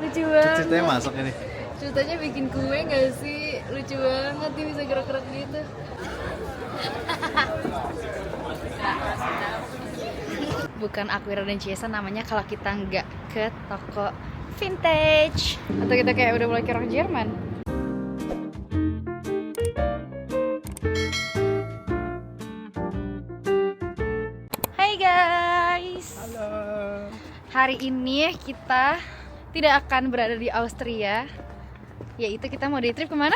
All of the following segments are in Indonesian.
Lucu banget. Ceritanya masak ini. Ceritanya bikin kue nggak sih? Lucu banget, dia bisa gerak-gerak gitu. Bukan Aquira dan Ciesa namanya kalau kita nggak ke toko vintage. Atau kita kayak udah mulai ke orang Jerman. Hai guys. Halo. Hari ini kita tidak akan berada di Austria. Yaitu kita mau day trip kemana?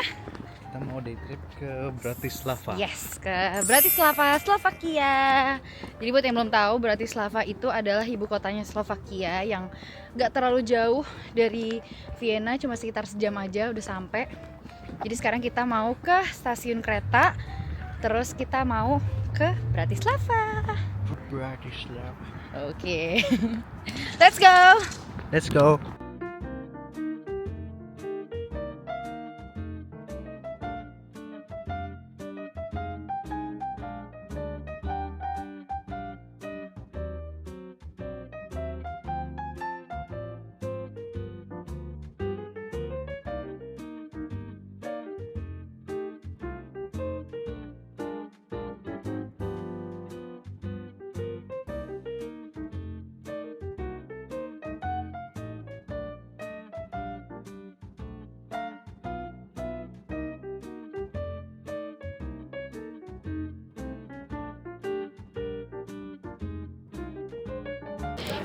Kita mau day trip ke Bratislava. Yes, ke Bratislava, Slovakia. Jadi buat yang belum tahu, Bratislava itu adalah ibu kotanya Slovakia yang gak terlalu jauh dari Vienna, cuma sekitar sejam aja udah sampai. Jadi sekarang kita mau ke stasiun kereta, terus kita mau ke Bratislava. Bratislava. Oke. Let's go. Let's go.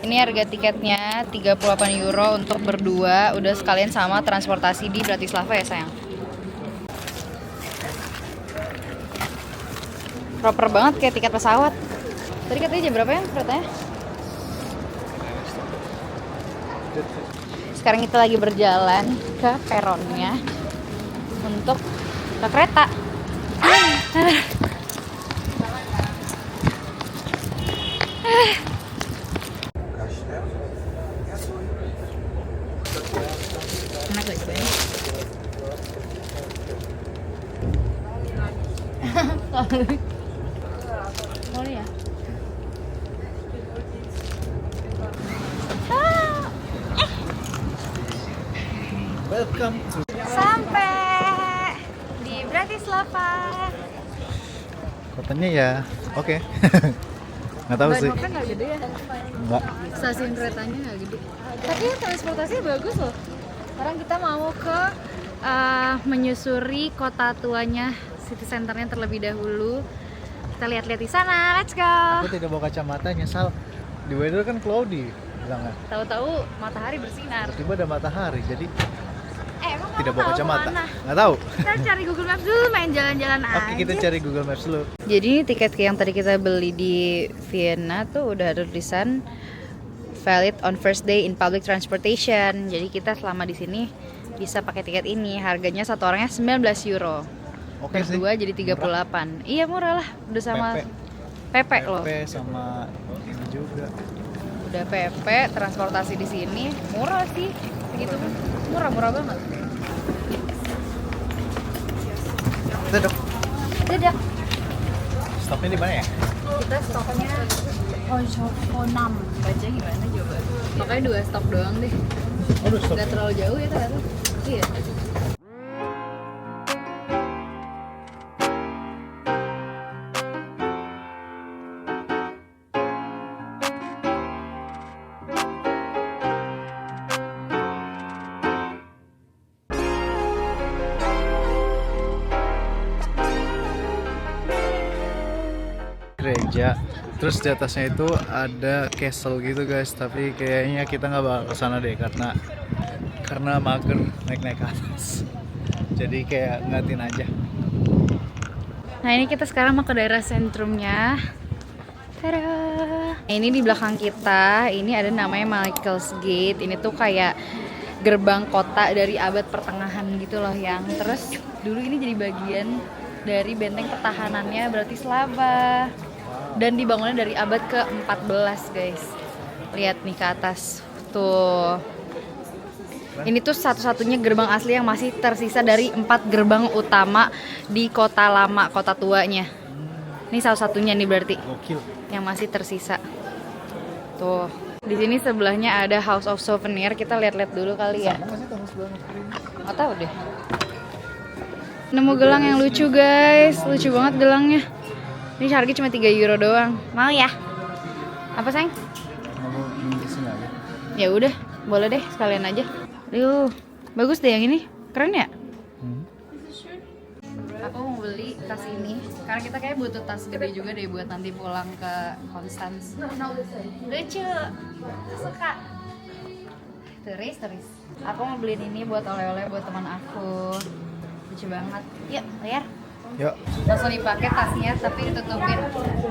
Ini harga tiketnya 38 euro untuk berdua, udah sekalian sama transportasi di Bratislava ya sayang. Proper banget kayak tiket pesawat. Tadi katanya jam berapa ya keretanya? Sekarang kita lagi berjalan ke peronnya untuk ke kereta. Enak gak cobain? Mau nih ya? Welcome to. Sampai di Bratislava. Kotanya ya, oke. Nggak tahu sih. Bahan nggak gede ya? Nggak. Stasiun keretanya nggak gede. Tapi transportasinya bagus loh. Sekarang kita mau ke menyusuri kota tuanya, city centernya terlebih dahulu. Kita lihat-lihat di sana. Let's go. Aku tidak bawa kacamata, nyesal. Di weather kan cloudy, bilangnya. Tahu-tahu matahari bersinar. Tiba ada matahari, jadi Emang tidak kamu bawa tahu kacamata. kemana? Nggak tahu. Kita cari Google Maps dulu, main jalan-jalan aja. Oke, kita cari Google Maps dulu. Jadi ini tiket yang tadi kita beli di Vienna tuh udah ada tulisan valid on first day in public transportation. Jadi kita selama di sini bisa pakai tiket ini. Harganya satu orangnya 19 euro. Oke sih. Berdua jadi 38. Iya murah lah, udah sama PP loh. PP sama ini juga. Udah PP, transportasi di sini murah sih. Segitu murah banget. Dadah. Dadah. Stopnya di mana ya? Kita stopnya Honshofonam. Baca gimana coba? Pokoknya 2 stop doang deh. Aduh, stop. Gak terlalu jauh ya ternyata. Iya. Gereja. Terus di atasnya itu ada castle gitu guys, tapi kayaknya kita nggak bakal kesana deh karena mager naik ke atas. Jadi kayak ngeliatin aja. Nah ini kita sekarang mau ke daerah sentrumnya. Tada! Nah, ini di belakang kita, ini ada namanya Michael's Gate. Ini tuh kayak gerbang kota dari abad pertengahan gitu loh yang. Terus dulu ini jadi bagian dari benteng pertahanannya Bratislava. Dan dibangunnya dari abad ke-14 guys. Lihat nih ke atas. Tuh. Ini tuh satu-satunya gerbang asli yang masih tersisa dari 4 gerbang utama di kota lama, kota tuanya. Ini salah satunya nih berarti Gokil. yang masih tersisa. Tuh. Di sini sebelahnya ada House of Souvenir. Kita lihat-lihat dulu kali ya. Sama nggak sih tanggal sebelah negeri? Nggak tahu deh. Nemu gelang yang lucu guys, lucu banget gelangnya. Ini harga cuma 3 euro doang. Mau ya? Apa sayang? Mau di sini aja. Ya udah, boleh deh sekalian aja. Aduh, bagus deh yang ini. Keren ya? Aku mau beli tas ini karena kita kayak butuh tas gede juga deh buat nanti pulang ke Konstans. Lucu, suka. Turis. Aku mau beliin ini buat oleh-oleh buat teman aku. Lucu banget. Yuk, bayar. Yuk. Langsung dipakai tasnya tapi ditutupin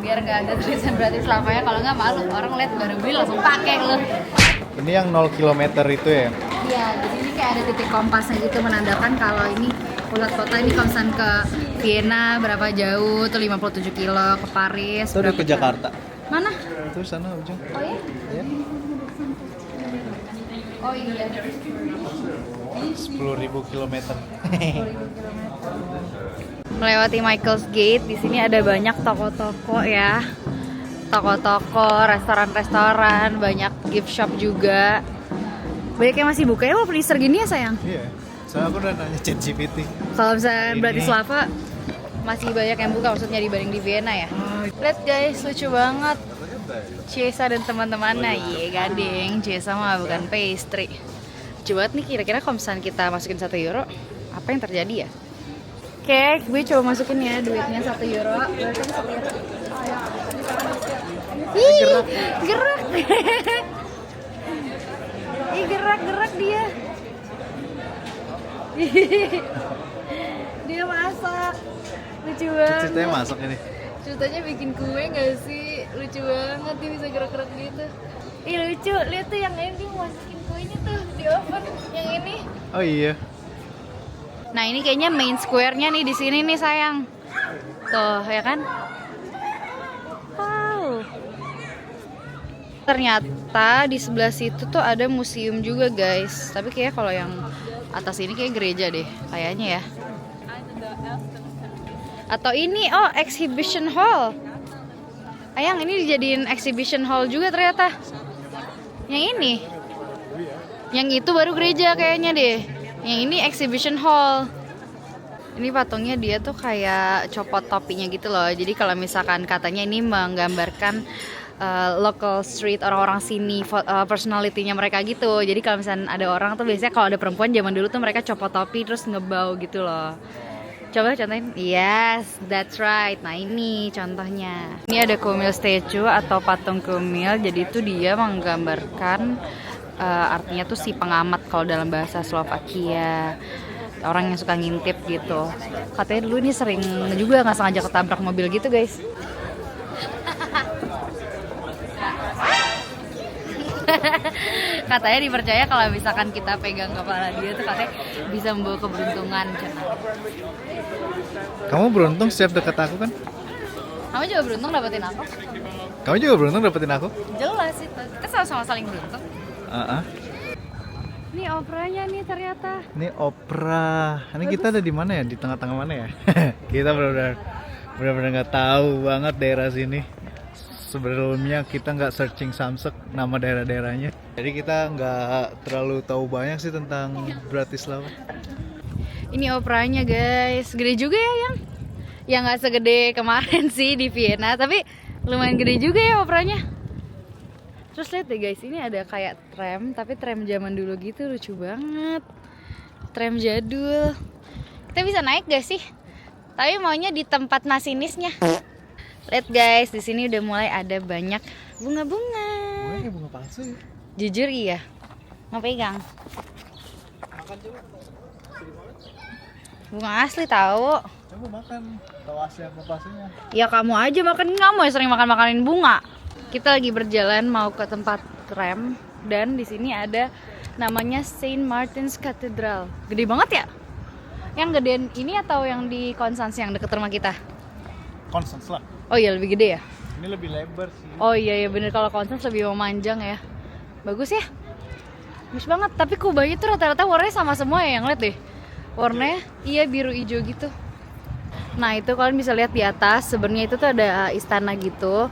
biar nggak ada tulisan Bratislava ya. Kalau nggak malu orang lihat baru beli langsung pakai loh. Ini yang 0 km itu ya? Iya, jadi ini kayak ada titik kompasnya gitu menandakan kalau ini pusat kota. Ini kalau misalnya ke Vienna berapa jauh tuh 57 kilo, ke Paris Itu udah berapa ke Jakarta. Mana? Itu sana ujung. Oh ya? Ya. Oh iya. 10.000 kilometer. Melewati Michael's Gate, di sini ada banyak toko-toko ya. Toko-toko, restoran-restoran, banyak gift shop juga. Banyak yang masih buka ya, mau freezer gini ya sayang? Iya. Soalnya aku udah nanya ChatGPT. Kalau misalnya Ini. Bratislava masih banyak yang buka, maksudnya dibanding di Vienna ya. Lihat guys, lucu banget. Ciesa dan teman-temannya, iya gading. Ciesa mah bukan pastry. Coba nih kira-kira kalau misalnya kita masukin 1 euro, apa yang terjadi ya? Oke, gue coba masukin ya duitnya 1 euro. Berarti 1 euro. Ih, gerak. Ih, gerak dia. Dia masak. Lucu banget. Ceritanya masak ini. Ceritanya bikin kue gak sih? Lucu banget, dia bisa gerak-gerak gitu. Ih lucu, lihat tuh yang ini dia mau masukin kuenya tuh di oven. Yang ini. Oh iya. Nah ini kayaknya main square-nya nih di sini nih sayang. Tuh ya kan? Wow. Ternyata di sebelah situ tuh ada museum juga guys. Tapi kayak kalau yang atas ini kayak gereja deh, kayaknya ya. Atau ini, oh exhibition hall. Ayang ini dijadiin exhibition hall juga ternyata. Yang ini. Yang itu baru gereja kayaknya deh. Yang ini exhibition hall. Ini patungnya dia tuh kayak copot topinya gitu loh. Jadi kalau misalkan katanya ini menggambarkan local street, orang-orang sini, personality-nya mereka gitu. Jadi kalau misalkan ada orang tuh biasanya kalau ada perempuan zaman dulu tuh mereka copot topi terus ngebau gitu loh. Coba contohin. Yes, that's right. Nah ini contohnya. Ini ada Kumil statue atau patung Kumil. Jadi itu dia menggambarkan artinya tuh si pengamat kalau dalam bahasa Slovakia. Orang yang suka ngintip gitu. Katanya dulu ini sering juga nggak sengaja ketabrak mobil gitu guys. Katanya dipercaya kalau misalkan kita pegang kepala dia tuh katanya bisa membawa keberuntungan. Kamu beruntung setiap dekat aku kan? Kamu juga beruntung dapetin aku. Kamu juga beruntung dapetin aku? Jelas itu. Kita sama-sama saling beruntung. Ini operanya nih ternyata. Ini opera. Ini kita ada di mana ya? Di tengah-tengah mana ya? Kita benar-benar nggak tahu banget daerah sini. Sebelumnya kita nggak searching Samsek nama daerah-daerahnya. Jadi kita nggak terlalu tahu banyak sih tentang Bratislava. Ini operanya guys, gede juga ya yang. Yang nggak segede kemarin sih di Vienna, tapi lumayan gede juga ya operanya. Terus lihat deh guys, ini ada kayak tram, tapi tram zaman dulu gitu, lucu banget. Tram jadul. Kita bisa naik gak sih? Tapi maunya di tempat masinisnya. Lihat guys, di sini udah mulai ada banyak bunga-bunga. Kayak bunga palsu ya? Jujur iya. Mau pegang? Makan coba. Bunga asli tahu. Coba makan. Tahu asli apa palsunya? Ya kamu aja makan, kamu ya sering makan-makanin bunga. Kita lagi berjalan mau ke tempat tram dan di sini ada namanya Saint Martin's Cathedral. Gede banget ya? Yang gedean ini atau yang di Konstans yang deket rumah kita? Konstans lah. Oh iya lebih gede ya? Ini lebih lebar sih. Oh iya ya bener, kalau Konstans lebih memanjang ya. Bagus ya? Bagus banget, tapi kubahnya tuh rata-rata warnanya sama semua ya, yang lihat deh. Warnanya iya biru hijau gitu. Nah itu kalian bisa lihat di atas, sebenarnya itu tuh ada istana gitu.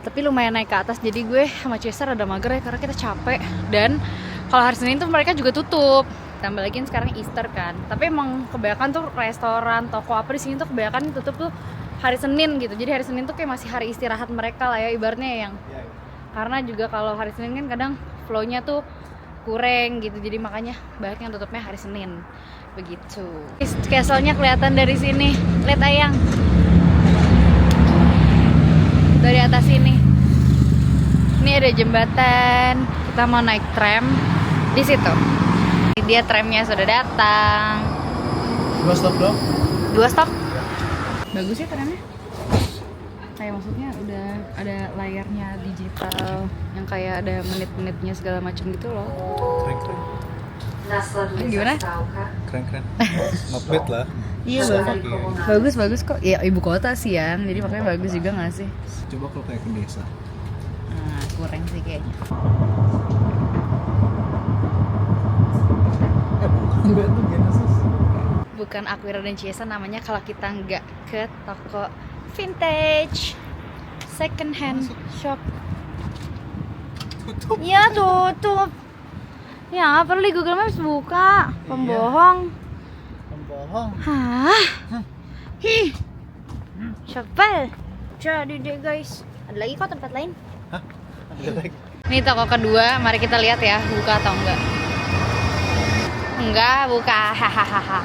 Tapi lumayan naik ke atas, jadi gue sama Cesar ada mager ya karena kita capek. Dan kalau hari Senin tuh mereka juga tutup. Tambah lagi sekarang Easter kan. Tapi emang kebanyakan tuh restoran, toko apa di sini tuh kebanyakan tutup tuh hari Senin gitu. Jadi hari Senin tuh kayak masih hari istirahat mereka lah ya ibaratnya yang. Karena juga kalau hari Senin kan kadang flow-nya tuh kurang gitu. Jadi makanya banyak yang tutupnya hari Senin. Begitu. Castle-nya kelihatan dari sini. Lihat Ayang. Dari atas ini. Ini ada jembatan. Kita mau naik tram di situ. Dia tramnya sudah datang. 2 stop dong. 2 stop. Bagus ya tramnya. Kayak maksudnya udah ada layarnya digital yang kayak ada menit-menitnya segala macam gitu loh. Keren. Gimana? Keren. Not bad lah. Iya bagus kok. Ya ibu kota sih ya, jadi makanya bagus juga nggak sih? Coba kalau kayak ke desa. Nah, kurang sih kayaknya. Enggak tuh Genesis. Bukan Aquira dan Ciesa namanya kalau kita nggak ke toko vintage second hand shop. Tutup. Ya tutup. Ya perlu di Google Maps buka. Pembohong. Hah? Sepel. Jadi deh guys. Ada lagi kok tempat lain. Hah? Ada lagi. Ini toko kedua, mari kita lihat ya buka atau enggak. Enggak buka. Hahaha.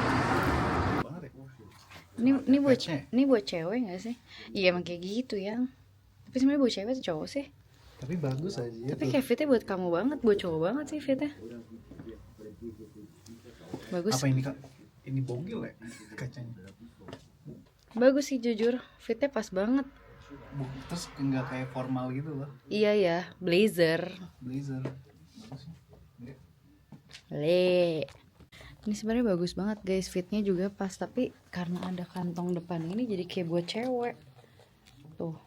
Ini buat cewek nggak sih? Iya emang kayak gitu ya. Tapi sebenarnya buat cewek atau cowok sih? Tapi bagus aja. Tapi kayak fitnya buat kamu banget, buat cowok banget sih fitnya. Bagus. Apa ini Kak? Ini bogil ya kacanya. Bagus sih jujur, fitnya pas banget. Terus enggak kayak formal gitu loh. Iya ya, blazer. Blazer. Ini sebenarnya bagus banget guys, fitnya juga pas, tapi karena ada kantong depan ini jadi kayak buat cewek. Tuh.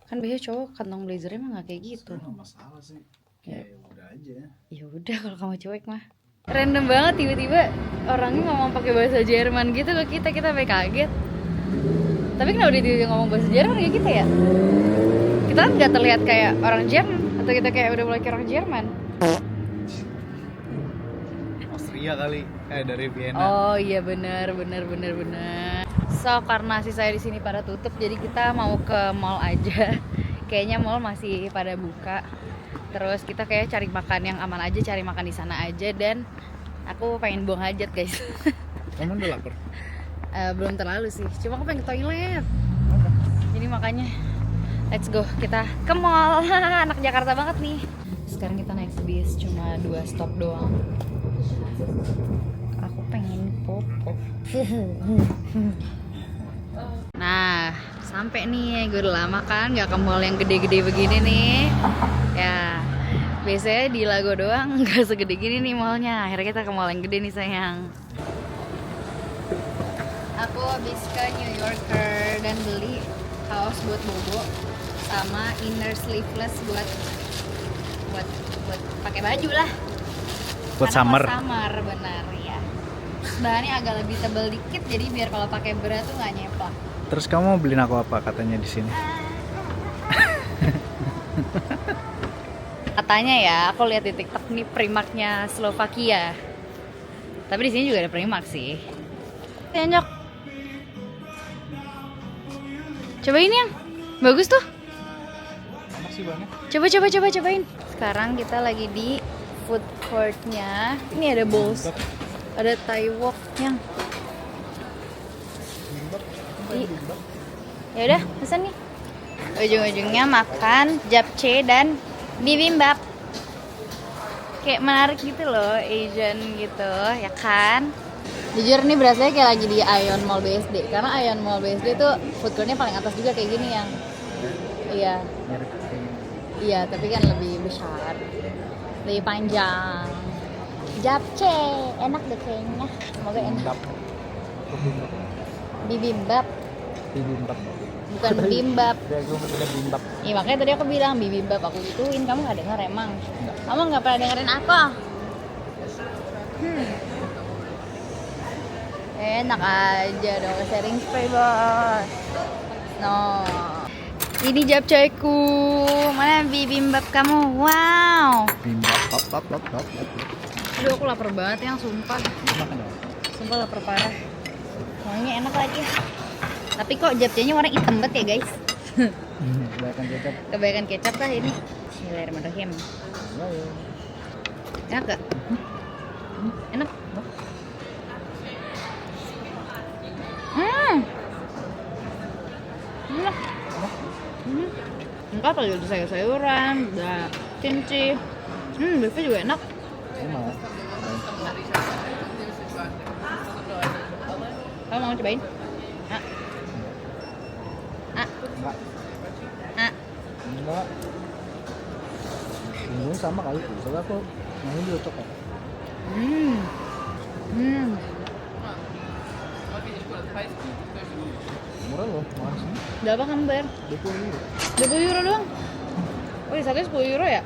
Kan biasanya cowok kantong blazernya mah nggak kayak gitu. Nggak masalah sih. Ya udah aja. Ya udah kalau kamu cewek mah. Random banget tiba-tiba orangnya ngomong pakai bahasa Jerman gitu ke kita sampai kaget. Tapi kenapa dia tiba-tiba ngomong bahasa Jerman kayak kita ya? Kita kan nggak terlihat kayak orang Jerman atau kita kayak udah mulai kayak orang Jerman. Austria kali, dari Vienna. Oh iya benar. So karena sih saya di sini pada tutup, jadi kita mau ke mall aja. Kayaknya mall masih pada buka. Terus kita kayak cari makan yang aman aja, cari makan di sana aja, dan aku pengen buang hajat guys. Kamu udah lapar? Belum terlalu sih, cuma aku pengen ke toilet. Jadi makanya let's go, kita ke mall. Anak Jakarta banget nih. Sekarang kita naik bis, cuma 2 stop doang. Aku pengen popo. Nah, sampai nih, gue udah lama kan gak ke mall yang gede-gede begini nih. Ya, biasanya di Lago doang gak segede gini nih mallnya. Akhirnya kita ke mall yang gede nih sayang. Aku habis ke New Yorker dan beli kaos buat bobo sama inner sleeveless buat pakai baju lah. Buat Karena summer. Summer benar ya. Bahannya agak lebih tebal dikit, jadi biar kalau pakai berat tuh nggak nyeplak. Terus kamu mau beliin aku apa katanya di sini? Katanya ya, aku lihat di TikTok nih Primarknya Slovakia. Tapi di sini juga ada Primark sih. Enak. Coba ini yang bagus tuh. Enak sih banget. Cobain. Sekarang kita lagi di food courtnya. Ini ada bowls, ada Thai wok yang. Ya udah, pesan nih. Ujung-ujungnya makan japchae dan bibimbap. Kayak menarik gitu loh, Asian gitu, ya kan? Jujur nih berasanya kayak lagi di Ion Mall BSD. Karena Ion Mall BSD tuh food courtnya paling atas juga kayak gini yang. Iya, tapi kan lebih besar, lebih panjang. Japchae, enak deh kayaknya. Semoga enak. Bibimbap. Bukan bimbab. Iya makanya tadi aku bilang bibimbap, aku gituin, kamu nggak dengar emang? Kamu nggak pernah dengerin aku? Enak aja dong, sharing spray bos. No. Ini japchaeku. Mana bibimbap kamu? Wow. Bimbap, top. Aduh, aku lapar banget yang sumpah. Makan dong. Sumpah lapar parah. Wanginya enak lagi. Tapi kok japchaenya warna hitam banget ya guys. Kebanyakan kecap. Kebanyakan kecap lah ini. Bismillahirrahmanirrahim. Enak gak? Enak. Enak. Enggak kalau ada sayur-sayuran, ada kimchi. Beefnya juga enak. Emang ya? Kamu mau cobain? Enggak. Enggak. Bumbunya sama kali tuh. Soalnya aku ini juga cocok. Murah loh, mahal sih. Berapa kamu bayar? 20 euro. 20 euro doang? Oh, di satu 10 euro ya?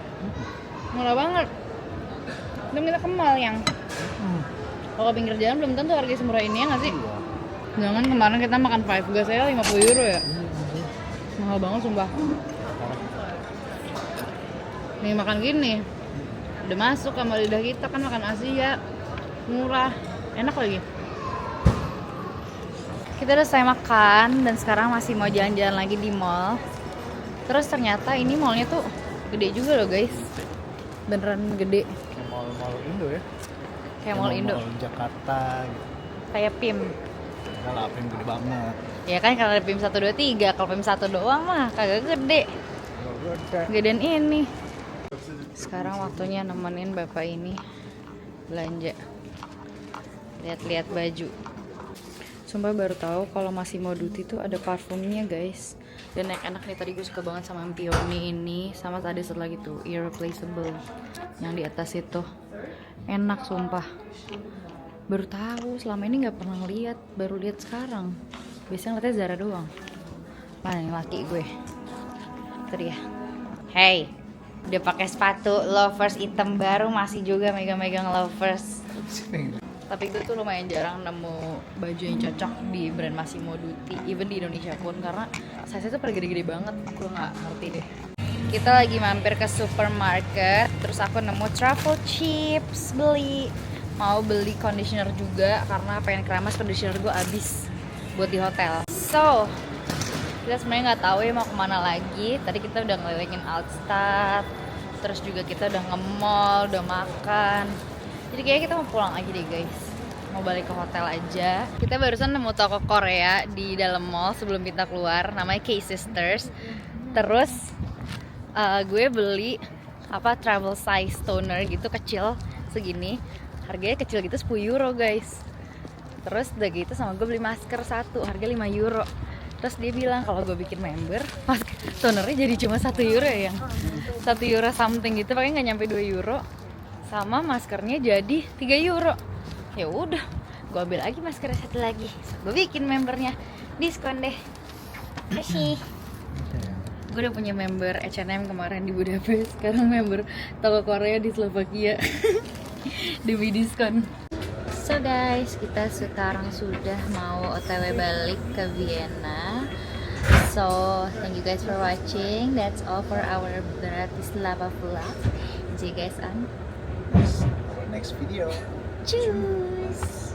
Murah banget. Belum kita kemal yang. Kalau ke pinggir jalan belum tentu harga semurah ini ya nggak sih? Iya. Jangan kemarin kita makan Five Guys saya 50 euro ya? Mahal banget sumpah. Nih makan gini udah masuk sama lidah kita kan, makan Asia murah, enak lagi. Kita udah selesai makan dan sekarang masih mau jalan-jalan lagi di mall. Terus ternyata ini mallnya tuh gede juga loh guys, beneran gede. Kayak mall Indo ya. Kayak mall Indo, Mall Jakarta gitu. kayak PIM. Enggak lah, yang gede banget. Ya kan kalau ada PIM 1, 2, 3, kalau PIM 1 doang mah kagak gede. Gedean ini. Sekarang waktunya nemenin bapak ini belanja. Lihat-lihat baju. Sumpah baru tahu kalau Massimo Dutti tuh ada parfumnya guys. Dan enak nih, tadi gue suka banget sama yang Peony ini, sama tadi satu lagi tuh Irreplaceable yang di atas itu. Enak sumpah. Baru tahu, selama ini nggak pernah lihat, baru lihat sekarang. Biasanya ngeliatnya Zara doang. Mana nih laki gue? Itu dia. Hey, udah pakai sepatu Lovers hitam baru masih juga megang-megang Lovers. Tapi gue tuh lumayan jarang nemu baju yang cocok di brand Massimo Dutti, even di Indonesia pun, karena size-nya tuh pada gede-gede banget. Gue nggak ngerti deh. Kita lagi mampir ke supermarket, terus aku nemu truffle chips, mau beli conditioner juga karena pengen keramas, conditioner gue habis buat di hotel. So kita sebenarnya nggak tahu ya mau kemana lagi. Tadi kita udah ngelilingin Outstadt, terus juga kita udah nge-mall, udah makan. Jadi kayaknya kita mau pulang aja deh guys, mau balik ke hotel aja. Kita barusan nemu toko Korea di dalam mall sebelum kita keluar, namanya K-Sisters. Terus gue beli travel size toner gitu kecil segini, harganya kecil gitu 10 euro guys. Terus udah gitu sama gue beli masker satu, harga 5 euro. Terus dia bilang kalau gue bikin member, tonernya jadi cuma 1 euro ya, yang 1 euro something gitu, pakai nggak nyampe 2 euro. Sama maskernya jadi 3 euro. Ya udah, gue ambil lagi maskernya satu lagi. Gue bikin membernya, diskon deh. Kasih. Gue udah punya member H&M kemarin di Budapest, sekarang member toko Korea di Slovakia. Demi diskon. So guys, kita sekarang sudah mau OTW balik ke Vienna. So thank you guys for watching. That's all for our Bratislava vlog. See you guys on Our next video. Cheers.